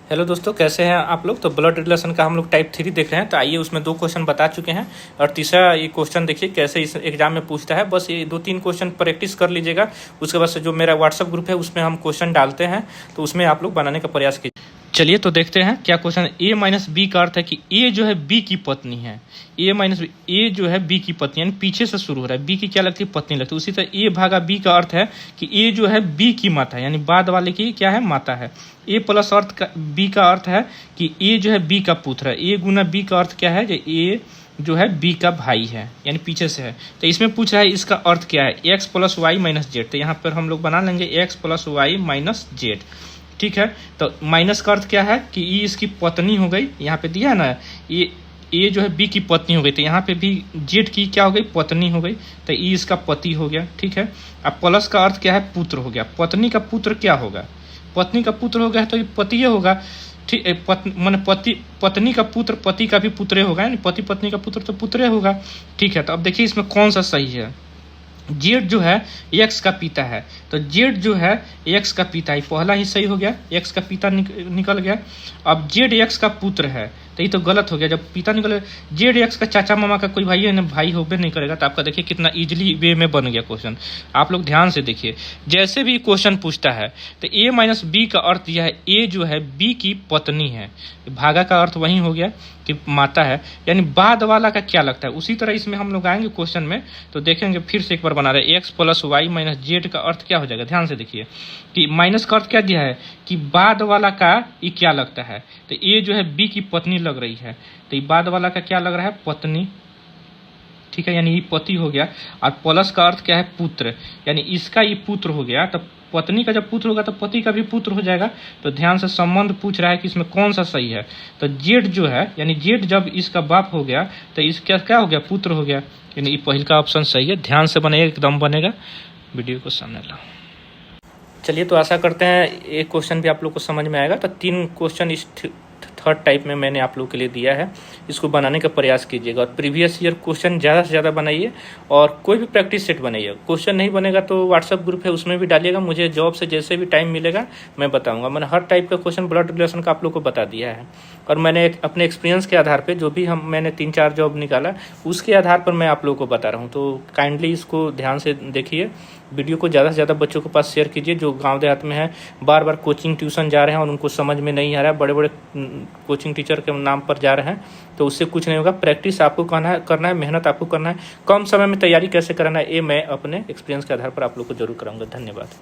Hello दोस्तों, कैसे हैं आप लोग। तो ब्लड रिलेशन का हम लोग टाइप 3 देख रहे हैं। तो आइए, उसमें 2 क्वेश्चन बता चुके हैं और तीसरा ये क्वेश्चन देखिए कैसे इस एग्जाम में पूछता है। बस ये 2-3 क्वेश्चन प्रैक्टिस कर लीजिएगा। उसके बाद से जो मेरा व्हाट्सअप ग्रुप है उसमें हम क्वेश्चन डालते हैं, तो उसमें आप लोग बनाने का प्रयास कीजिए। चलिए तो देखते हैं क्या क्वेश्चन। ए माइनस बी का अर्थ है कि ए जो है बी की पत्नी है। ए माइनस बी, ए जो है बी की पत्नी, यानी पीछे से शुरू हो रहा है। बी की क्या लगती है? पत्नी लगती है। उसी तरह ए भागा बी का अर्थ है कि ए जो है बी की माता है, यानी बाद वाले की क्या है? माता है। ए प्लस अर्थ का बी का अर्थ है कि ए जो है बी का पुत्र है। ए गुना बी का अर्थ क्या है? जो ए जो है बी का भाई है, यानी पीछे से है। तो इसमें पूछ रहा है इसका अर्थ क्या है? X plus y minus z. तो यहाँ पर हम लोग बना लेंगे x plus y minus z. ठीक है, तो माइनस का अर्थ क्या है कि ई इसकी पत्नी हो गई। यहाँ पे दिया है ना, ये जो है बी की पत्नी हो गई, तो यहाँ पे भी जेड की क्या हो गई? पत्नी हो गई। तो ई इसका पति हो गया। ठीक है, अब प्लस का अर्थ क्या है? पुत्र हो गया। पत्नी का पुत्र क्या होगा? पत्नी का पुत्र हो गया तो ये पति होगा। ठीक है, पत्नी का पुत्र पति का भी पुत्र होगा, यानी पति पत्नी का पुत्र तो पुत्र होगा। ठीक है, तो अब देखिए इसमें कौन सा सही है। जेड जो है एक्स का पिता है, तो जेड जो है एक्स का पिता है, पहला ही सही हो गया। एक्स का पिता निकल गया। अब जेड एक्स का पुत्र है, तो ये तो गलत हो गया। जब पिता निकले, जेड एक्स का चाचा मामा का कोई भाई है ना, भाई होबे नहीं करेगा। तो आपका देखिए कितना इजीली वे में बन गया क्वेश्चन। आप लोग ध्यान से देखिए, जैसे भी क्वेश्चन पूछता है तो ए माइनस बी का अर्थ यह है ए जो है बी की पत्नी है। भागा का अर्थ वही हो गया कि माता है, यानी बाद वाला का क्या लगता है। उसी तरह इसमें हम लोग आएंगे क्वेश्चन में तो देखेंगे। फिर से एक बार बना रहे, x plus y minus z का अर्थ क्या हो जाएगा। ध्यान से देखिए कि माइनस का अर्थ क्या दिया है कि बाद वाला का ये क्या लगता है। तो ये जो है बी की पत्नी लग रही है, तो ये बाद वाला का क्या लग रहा है? पत्नी। ठीक है, यानी ये पति हो गया। और प्लस का अर्थ क्या है? पुत्र, यानी इसका ये पुत्र हो गया। तो पत्नी का जब पुत्र होगा तो पति का भी पुत्र हो जाएगा। तो ध्यान से संबंध पूछ रहा है कि इसमें कौन सा सही है। तो जेड जो है, यानी जेड जब इसका बाप हो गया तो इसका क्या हो गया? पुत्र हो गया, यानी ये पहले का ऑप्शन सही है। ध्यान से बनेगा, एकदम बनेगा। वीडियो को सामने लाओ। चलिए, तो आशा करते हैं एक क्वेश्चन भी आप लोग को समझ में आएगा। तो 3 क्वेश्चन इस थर्ड टाइप में मैंने आप लोग के लिए दिया है, इसको बनाने का प्रयास कीजिएगा। और प्रीवियस ईयर क्वेश्चन ज़्यादा से ज़्यादा बनाइए और कोई भी प्रैक्टिस सेट बनाइए। क्वेश्चन नहीं बनेगा तो व्हाट्सअप ग्रुप है उसमें भी डालिएगा। मुझे जॉब से जैसे भी टाइम मिलेगा मैं बताऊंगा। मैंने हर टाइप का क्वेश्चन ब्लड रिलेशन का आप लोग को बता दिया है। और मैंने अपने एक्सपीरियंस के आधार पर जो भी मैंने 3-4 जॉब निकाला उसके आधार पर मैं आप लोग को बता रहा हूँ। तो काइंडली इसको ध्यान से देखिए। वीडियो को ज़्यादा से ज़्यादा बच्चों के पास शेयर कीजिए जो गांव देहात में है, बार बार कोचिंग ट्यूशन जा रहे हैं और उनको समझ में नहीं आ रहा है, बड़े बड़े कोचिंग टीचर के नाम पर जा रहे हैं। तो उससे कुछ नहीं होगा। प्रैक्टिस आपको करना है, मेहनत आपको करना है। कम समय में तैयारी कैसे करना है ये मैं अपने एक्सपीरियंस के आधार पर आप लोग को जरूर कराऊंगा। धन्यवाद।